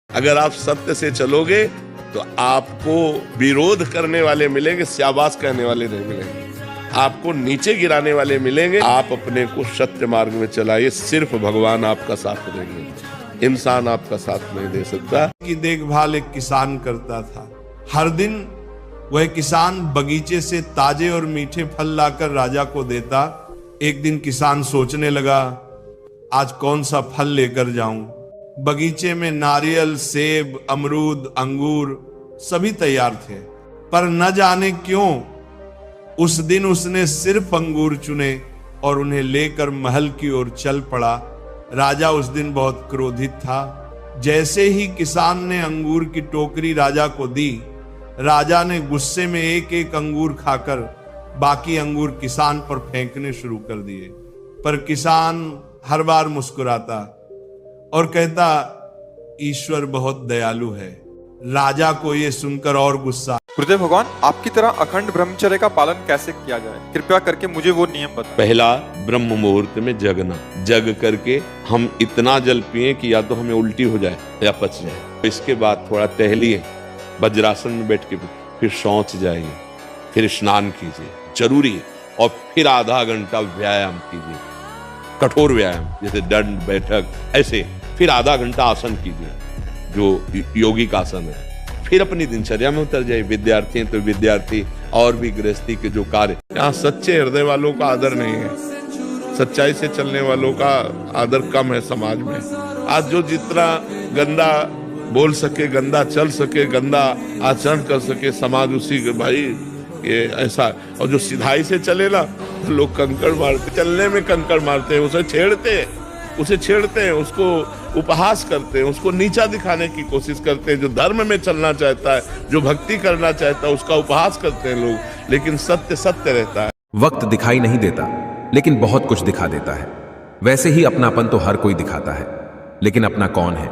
अगर आप सत्य से चलोगे तो आपको विरोध करने वाले मिलेंगे, शाबाश कहने वाले नहीं मिलेंगे। आपको नीचे गिराने वाले मिलेंगे। आप अपने को सत्य मार्ग में चलाइए, सिर्फ भगवान आपका साथ देंगे, इंसान आपका साथ नहीं दे सकता। की देखभाल एक किसान करता था। हर दिन वह किसान बगीचे से ताजे और मीठे फल लाकर राजा को देता। एक दिन किसान सोचने लगा, आज कौन सा फल लेकर जाऊं। बगीचे में नारियल, सेब, अमरूद, अंगूर सभी तैयार थे, पर न जाने क्यों उस दिन उसने सिर्फ अंगूर चुने और उन्हें लेकर महल की ओर चल पड़ा। राजा उस दिन बहुत क्रोधित था। जैसे ही किसान ने अंगूर की टोकरी राजा को दी, राजा ने गुस्से में एक एक अंगूर खाकर बाकी अंगूर किसान पर फेंकने शुरू कर दिए। पर किसान हर बार मुस्कुराता और कहता, ईश्वर बहुत दयालु है। राजा को यह सुनकर और गुस्सा। गुरुदेव भगवान, आपकी तरह अखंड ब्रह्मचर्य का पालन कैसे किया जाए? कृपया करके मुझे वो नियम बताएं। पहला, ब्रह्म मुहूर्त में जगना। जग करके हम इतना जल पिए कि या तो हमें उल्टी हो जाए या पच जाए। इसके बाद थोड़ा टहलिए, वज्रासन में बैठ के, फिर शौच जाइए, फिर स्नान कीजिए, जरूरी है। और फिर आधा घंटा व्यायाम कीजिए, कठोर व्यायाम जैसे दंड बैठक, ऐसे। फिर आधा घंटा आसन कीजिए जो योगी का आसन है। फिर अपनी दिनचर्या में उतर जाइए। विद्यार्थी हैं तो विद्यार्थी और भी गृहस्थी के जो कार्य। यहाँ सच्चे हृदय वालों का आदर नहीं है, सच्चाई से चलने वालों का आदर कम है समाज में। आज जो जितना गंदा बोल सके, गंदा चल सके, गंदा आचरण कर सके, समाज उसी के भाई ये ऐसा। और जो सिधाई से चले ना, लोग कंकड़ मारते, चलने में कंकड़ मारते हैं, उसे छेड़ते हैं, उसको उपहास करते हैं, उसको नीचा दिखाने की कोशिश करते हैं। जो धर्म में चलना चाहता है, जो भक्ति करना चाहता है, उसका उपहास करते हैं लोग। लेकिन सत्य सत्य रहता है। वक्त दिखाई नहीं देता, लेकिन बहुत कुछ दिखा देता है। वैसे ही अपनापन तो हर कोई दिखाता है, लेकिन अपना कौन है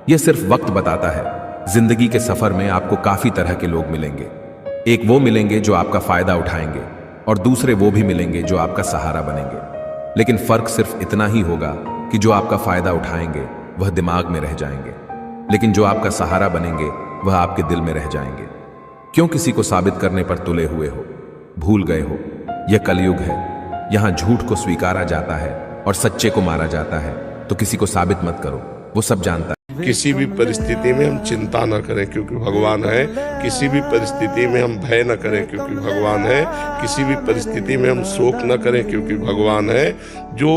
यह सिर्फ वक्त बताता है। जिंदगी के सफर में आपको काफी तरह के लोग मिलेंगे। एक वो मिलेंगे जो आपका फायदा उठाएंगे, और दूसरे वो भी मिलेंगे जो आपका सहारा बनेंगे। लेकिन फर्क सिर्फ इतना ही होगा कि जो आपका फायदा उठाएंगे वह दिमाग में रह जाएंगे, लेकिन जो आपका सहारा बनेंगे वह आपके दिल में रह जाएंगे। क्यों किसी को साबित करने पर तुले हुए हो? भूल गए हो यह कलयुग है। यहां झूठ को स्वीकारा जाता है और सच्चे को मारा जाता है। तो किसी को साबित मत करो, वो सब जानता है। किसी भी परिस्थिति में हम चिंता न करें क्योंकि भगवान है। किसी भी परिस्थिति में हम भय न करें क्योंकि भगवान है। किसी भी परिस्थिति में हम शोक न करें क्योंकि भगवान है। जो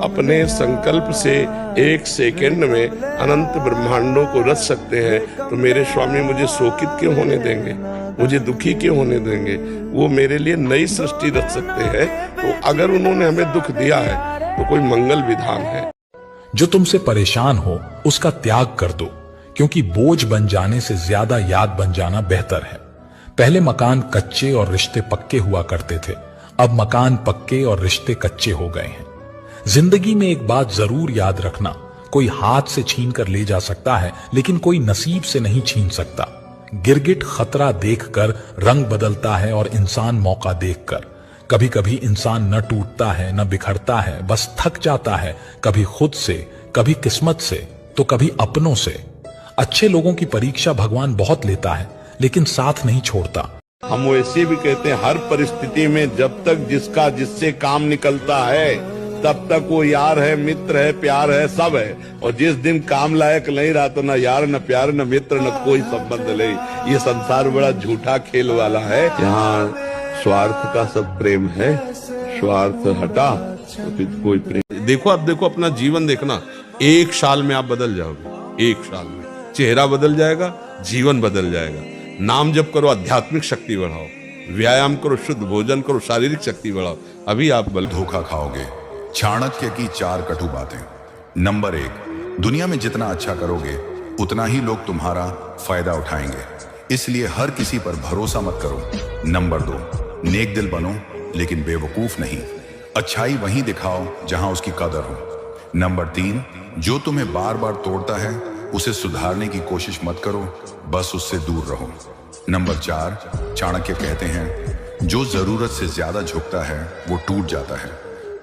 अपने संकल्प से एक सेकंड में अनंत ब्रह्मांडों को रच सकते हैं, तो मेरे स्वामी मुझे शोकित क्यों होने देंगे, मुझे दुखी क्यों होने देंगे? वो मेरे लिए नई सृष्टि रच सकते हैं। तो अगर उन्होंने हमें दुख दिया है तो कोई मंगल विधान है। जो तुमसे परेशान हो उसका त्याग कर दो, क्योंकि बोझ बन जाने से ज्यादा याद बन जाना बेहतर है। पहले मकान कच्चे और रिश्ते पक्के हुआ करते थे, अब मकान पक्के और रिश्ते कच्चे हो गए हैं। जिंदगी में एक बात जरूर याद रखना, कोई हाथ से छीन कर ले जा सकता है, लेकिन कोई नसीब से नहीं छीन सकता। गिरगिट खतरा देखकर रंग बदलता है और इंसान मौका देखकर। कभी कभी इंसान न टूटता है न बिखरता है, बस थक जाता है, कभी खुद से, कभी किस्मत से, तो कभी अपनों से। अच्छे लोगों की परीक्षा भगवान बहुत लेता है, लेकिन साथ नहीं छोड़ता। हम वैसे भी कहते हैं, हर परिस्थिति में जब तक जिसका जिससे काम निकलता है तब तक वो यार है, मित्र है, प्यार है, सब है। और जिस दिन काम लायक नहीं रहा तो न यार, न प्यार, न मित्र, न कोई संबंध नहीं। ये संसार बड़ा झूठा खेल वाला है। यहाँ स्वार्थ का सब प्रेम है, स्वार्थ हटा तो फिर कोई प्रेम। देखो, अब देखो अपना जीवन देखना, एक साल में आप बदल जाओगे। एक साल में चेहरा बदल जाएगा, जीवन बदल जाएगा। नाम जप करो, आध्यात्मिक शक्ति बढ़ाओ, व्यायाम करो, शुद्ध भोजन करो, शारीरिक शक्ति बढ़ाओ। अभी आप धोखा खाओगे। चाणक्य की 4 कटु बातें। नंबर 1, दुनिया में जितना अच्छा करोगे उतना ही लोग तुम्हारा फायदा उठाएंगे, इसलिए हर किसी पर भरोसा मत करो। नंबर 2, नेक दिल बनो लेकिन बेवकूफ नहीं। अच्छाई वहीं दिखाओ जहां उसकी कदर हो। नंबर 3, जो तुम्हें बार बार तोड़ता है उसे सुधारने की कोशिश मत करो, बस उससे दूर रहो। नंबर 4, चाणक्य कहते हैं, जो जरूरत से ज्यादा झुकता है वो टूट जाता है,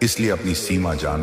इसलिए अपनी सीमा जानो।